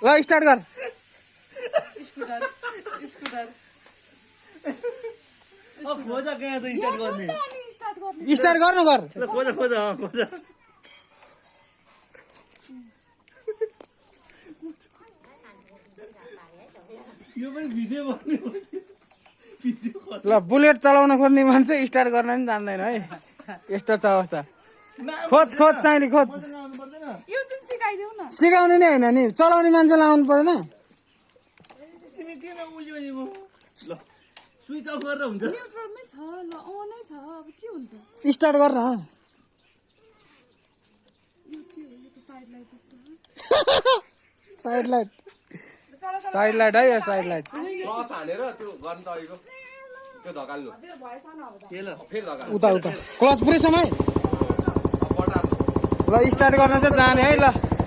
ल स्टार्ट गर स्टार्ट गर्नु गर ल बुलेट चलाउन खोज्ने मान्छे स्टार्ट गर्न पनि जान्दैन है यस्तो छ अवस्था खोज चाहिने खोज सिकाउने नै होइन नि चलाउने मान्छेलाई आउनु परेन स्टार्ट गर न साइड लाइट है यो साइड लाइट उता क्लच पुरै समय ल स्टार्ट गर्न चाहिँ जाने है ल